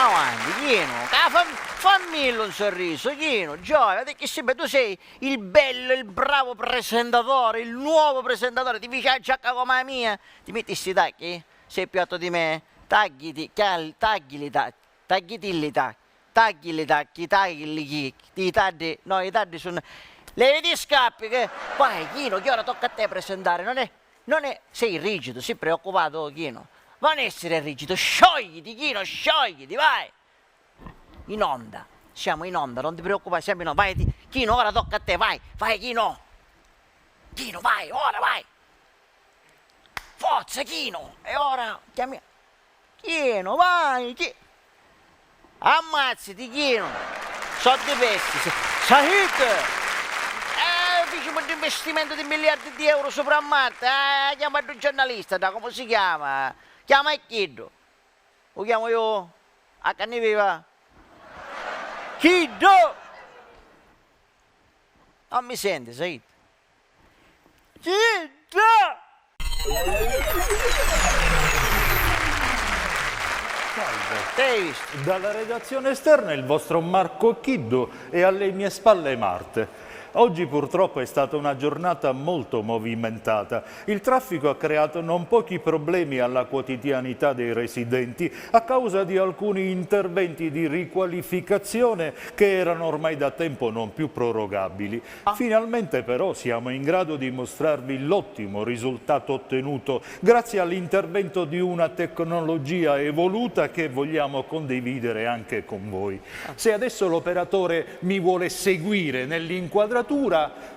avanti, Chino, fammi un sorriso, Chino, Gioia, che sempre tu sei il bello, il bravo presentatore, il nuovo presentatore, ti fici la giacca come la mia, ti metti sti tacchi? Sei più alto di me? Tagliti, taglili i tagli, no, i tagli sono... Levi ti scappi che... Vai, Chino, che ora tocca a te presentare, non è... Sei rigido, sei preoccupato, Chino. Non essere rigido, sciogliti, Chino, sciogliti, vai! In onda, siamo in onda, non ti preoccupare, siamo in onda. Vai, Chino, ora tocca a te, vai, Chino! Chino, vai, ora, vai! Forza, Chino! E ora, chiami... Chino, vai, ammazzati, Chino! So di pesti, Sahid! Facciamo un investimento di miliardi di euro sopra Marte, chiama il giornalista, come si chiama? Chiama il Kiddo. Lo chiamo io? A canne viva? Kiddo! Non mi senti, sai? Kiddo! Dalla redazione esterna il vostro Marco Chiddo e alle mie spalle Marte. Oggi purtroppo è stata una giornata molto movimentata. Il traffico ha creato non pochi problemi alla quotidianità dei residenti a causa di alcuni interventi di riqualificazione che erano ormai da tempo non più prorogabili. Finalmente però siamo in grado di mostrarvi l'ottimo risultato ottenuto grazie all'intervento di una tecnologia evoluta che vogliamo condividere anche con voi. Se adesso l'operatore mi vuole seguire nell'inquadratura,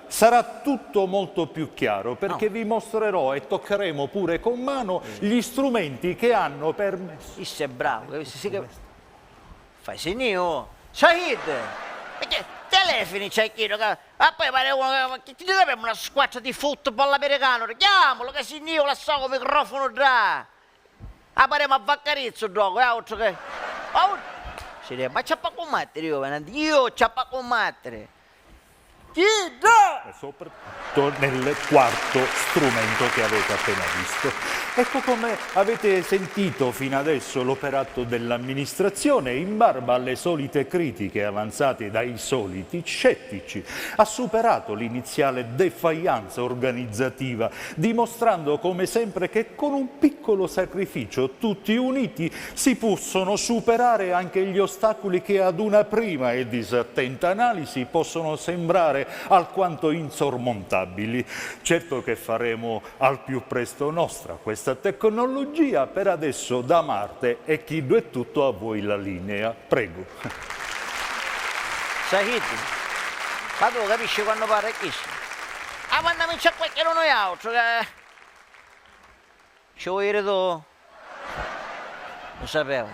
sarà tutto molto più chiaro perché vi mostrerò e toccheremo pure con mano gli strumenti che hanno permesso. Sei bravo, fai segno, Shahid, perché telefoni c'è Chino, poi pare uno che ti deve una squadra di football americano, chiamalo che segno la so con il microfono già, apparemo a Vaccarizzo gioco, altro che, ma c'è pa combattere io c'è pa combattere. E soprattutto nel quarto strumento che avete appena visto. Ecco come avete sentito fino adesso l'operato dell'amministrazione, in barba alle solite critiche avanzate dai soliti scettici. Ha superato l'iniziale defiance organizzativa, dimostrando come sempre che con un piccolo sacrificio tutti uniti si possono superare anche gli ostacoli che ad una prima e disattenta analisi possono sembrare alquanto insormontabili. Certo che faremo al più presto nostra questa tecnologia. Per adesso da Marte e Chiddo è tutto, a voi la linea. Prego. Sahid, ma tu capisci quando parla chi? Quando mi c'è qualche noi altro che... Ci vuoi dire tu? Lo sapevo.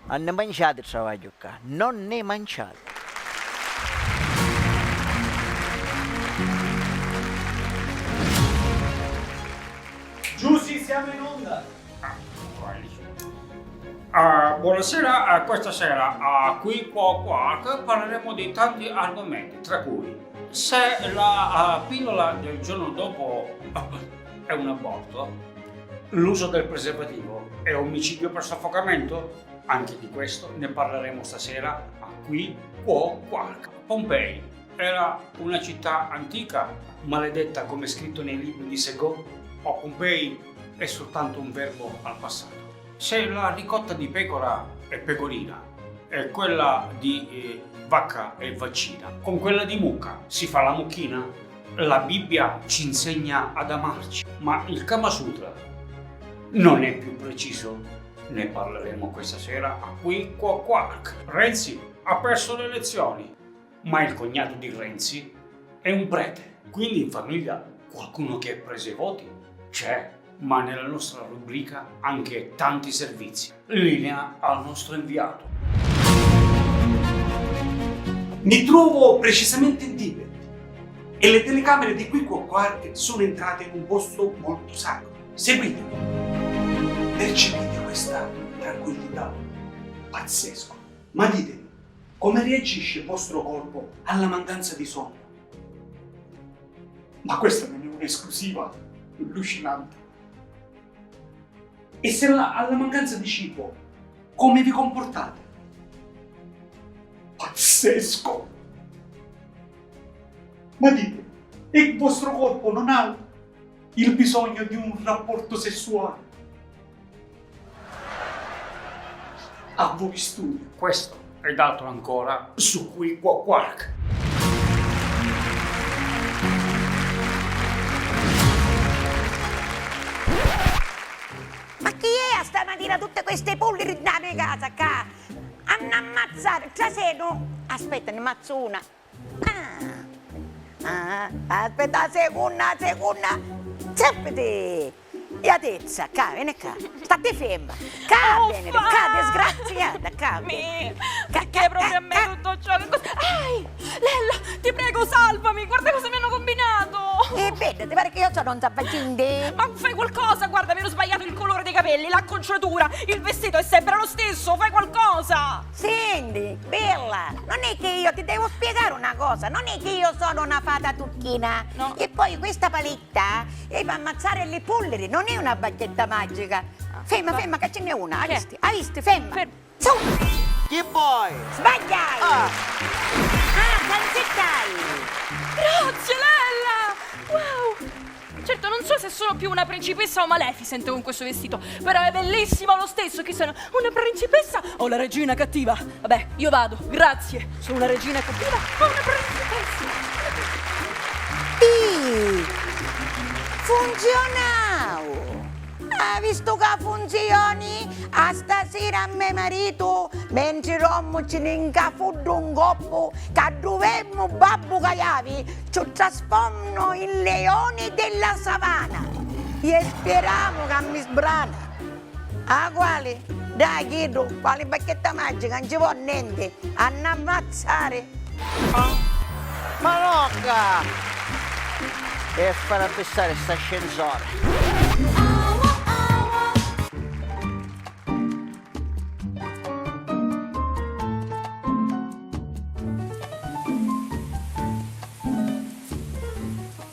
Non ne mangiate il travaglio qua, non ne mangiate. Giussi, siamo in onda! Buonasera, questa sera qui qua parleremo di tanti argomenti, tra cui se la pillola del giorno dopo è un aborto, l'uso del preservativo è omicidio per soffocamento, anche di questo ne parleremo stasera qui qua. Pompei era una città antica, maledetta come scritto nei libri di Segò, o Pompei è soltanto un verbo al passato. Se la ricotta di pecora è pecorina e quella di vacca è vaccina, con quella di mucca si fa la mucchina, la Bibbia ci insegna ad amarci, ma il Kama Sutra non è più preciso. Ne parleremo questa sera qui qua. Renzi ha perso le elezioni, ma il cognato di Renzi è un prete, quindi in famiglia qualcuno che ha preso i voti c'è, ma nella nostra rubrica anche tanti servizi. Linea al nostro inviato. Mi trovo precisamente in Tibet e le telecamere di qui qua sono entrate in un posto molto sacro. Seguitemi. Percepite questa tranquillità pazzesco. Ma ditemi, come reagisce il vostro corpo alla mancanza di sonno? Ma questa non è un'esclusiva allucinante. E se alla mancanza di cibo come vi comportate. Pazzesco! Ma dite, e il vostro corpo non ha il bisogno di un rapporto sessuale? A voi studio. Questo ed altro ancora su Qui Qua Quark. Ma chi è a stamattina tutte queste polveri da mia casa qua? Hanno ammazzato, Traseno. Aspetta, ne ammazzo una. Aspetta, seconda. Zeppiti. Iatezza, qua, vieni qua. State ferma. Qua, vieni, qua, disgraziata, qua. Perché proprio a me tutto ciò? Ai, Lella, ti prego, salvami, guarda cosa mi hanno combinato. E vedi, ti pare che io sono un salvagente? Ma fai qualcosa, guarda, mi hanno sbagliato il colore dei capelli, l'acconciatura, il vestito è sempre lo stesso, fai qualcosa. Senti, bella, non è che io ti devo spiegare una cosa, non è che io sono una fata turchina. No. E poi questa paletta è per ammazzare le polveri, non è una bacchetta magica. Ferma, che ce n'è una, hai Che? visto? Hai visto? Ferma. Ferma. Su, Chi vuoi? sbagliai. Ah. Canzettai. Grazie, Lella. Wow. Certo, non so se sono più una principessa o Maleficent con questo vestito, però è bellissimo lo stesso, che sono una principessa o la regina cattiva. Vabbè, io vado, grazie. Sono una regina cattiva o una principessa? Funzionau! Hai visto che funzioni? A stasera a mio marito, mentre Rommo ce ne incafuddo un coppo, che dovemmo babbo Caiavi, ci trasformano in leoni della savana. E speriamo che mi sbrana. Ah, quale? Dai, chiedo, quale bacchetta magica, non ci può niente. Anna ammazzare. Ma Rocca! E far abbassare sta ascensore.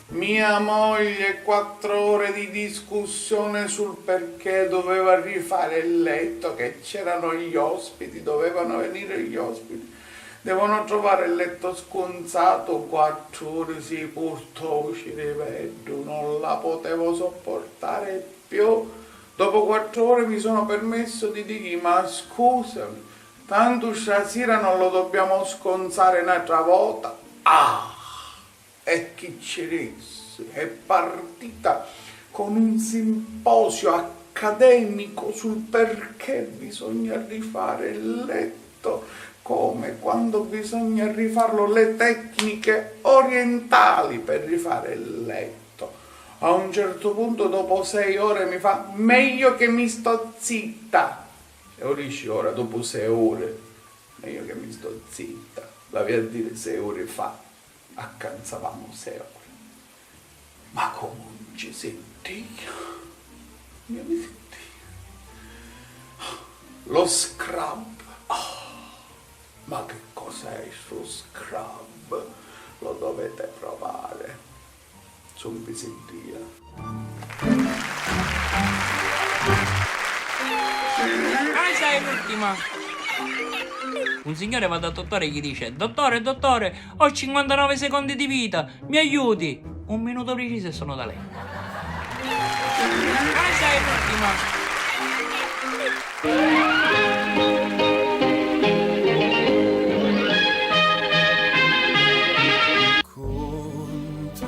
Mia moglie 4 ore di discussione sul perché doveva rifare il letto, che c'erano gli ospiti, dovevano venire gli ospiti. Devono trovare il letto sconzato, 4 ore si portò, ci rivedo, non la potevo sopportare più. Dopo 4 ore mi sono permesso di dirgli, ma scusami, tanto stasera non lo dobbiamo sconzare un'altra volta. E chi ci disse? È partita con un simposio accademico sul perché bisogna rifare il letto, come quando bisogna rifarlo, le tecniche orientali per rifare il letto. A un certo punto, dopo 6 ore, mi fa, meglio che mi sto zitta. E io dici, ora dopo 6 ore, meglio che mi sto zitta. La via a dire 6 ore fa, accanzavamo 6 ore. Ma come non ci sentia? Io mi sentia. Lo scrub. Ma che cos'è sto scrub? Lo dovete provare. Non vi sentia. Casa è l'ultima. Un signore va dal dottore e gli dice: dottore, ho 59 secondi di vita, mi aiuti? 1 minuto preciso e sono da lei. Casa è l'ultima. Con te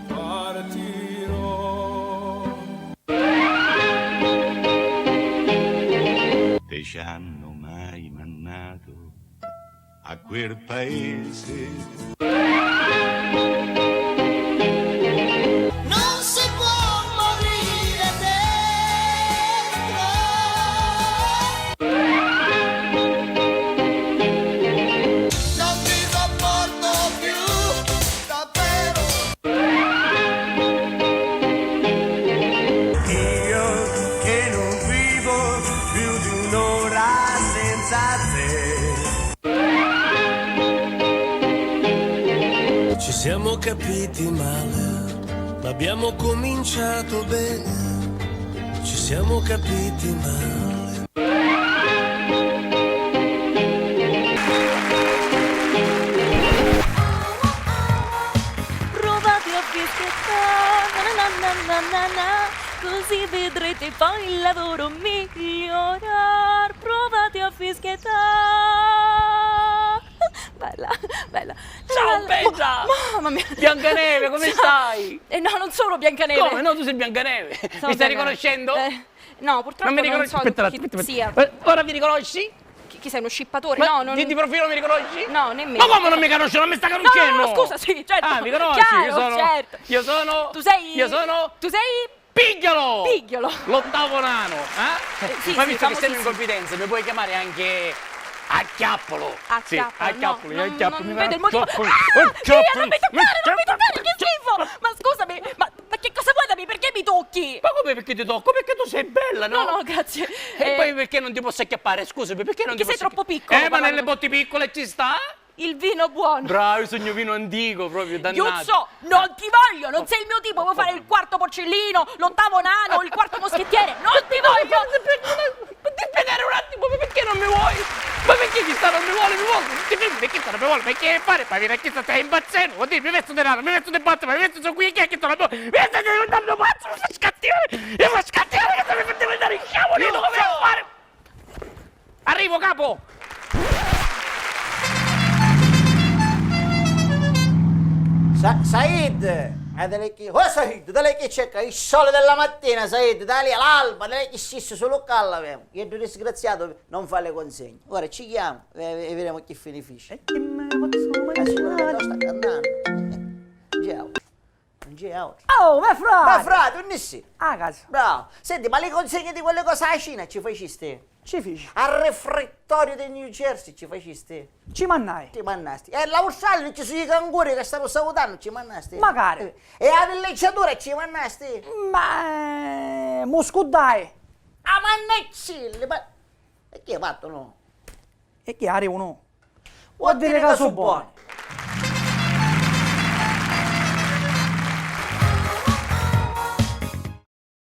partirò. Te ci hanno mai mannato a quel paese? Non si può morire dentro. Non ti sopporto più, davvero. Io che non vivo più di un'ora senza te. Ci siamo capiti male, ma abbiamo cominciato bene. Ci siamo capiti male. Provate a fischiettare, na na na na na, così vedrete poi il lavoro migliorar. Provate a fischiettare. Bella, bella. Ciao, Petra! Mamma mia! Biancaneve, come stai? No, non sono Biancaneve. Come? No, tu sei Biancaneve. Mi stai Biancaneve. riconoscendo? No, purtroppo Non mi non riconosci? so Aspetta, chi aspetta, sia. Ora mi riconosci? Chi sei, uno scippatore? Ma No, non... di profilo mi riconosci? No, nemmeno. Ma come non mi conosci? Non mi sta conoscendo? No, scusa, sì, certo. Ah, mi conosci? Chiaro, certo. Io sono... Tu sei... Io sono... Tu sei... Pigliolo! Pigliolo. L'ottavo nano, eh? Sì, Ma sì, visto che siamo in famosissimo. confidenza, mi puoi chiamare anche... Acchiappolo! Sì, Acchiappolo, no, acchiappolo. non vedo il motivo. Acchiappolo, Via, acchiappolo, non mi toccare, non mi acchiappolo. toccare, che schifo! Ma scusami, ma che cosa vuoi da me? Perché mi tocchi? Ma come perché ti tocco? Perché tu sei bella, no? No, grazie. E poi perché non ti posso acchiappare? Scusami, perché non ti Perché posso... sei troppo piccolo, ma parlando nelle con- botti piccole ci sta? Il vino buono. Bravo, io sogno vino antico, proprio dannato. Giuzzo, non ti voglio, non sei il mio tipo, vuoi fare il quarto porcellino, l'ottavo nano, il quarto moschettiere, non ti voglio! Ti spiegare un attimo, perché non mi vuoi? Ma perché chi sta non mi vuole? Mi vuole? Perché sta non mi vuole? Perché fare? Ma viene chi sta stai impazzendo? Vuol dire, mi vesto denaro, mi vesto di pazzo, ma mi vesto su qui, chi è che sta la mi vesto di un pazzo, mi fa scattiare, che mi fa diventare in sciavolo, io come devo fare? Arrivo, capo! Said! Oh Said, da lei che cerca il sole della mattina, Said, da lì all'alba, da lei che scisso solo calla, che è disgraziato non fa le consegne. Ora ci chiamo e vedremo chi finisce. Sicuramente sta cantando. Non c'è altro. Non c'è altro. Oh, ma frate! Ma frate, non sì. A casa. Bravo. Senti, ma le consegne di quelle cose alla Cina ci faciste? Ci feci. Al refrettorio del New Jersey ci faciste? Ci mannai. Ti mannasti. E all'Australia ci sono i canguri che stanno salutando, ci mannasti? Magari. E alla villeggiatura ci mannasti? Ma... muscudai. Ah, mannaggia! Ma... E chi ha fatto no? E che arrivano? Vuol dire che sono buoni.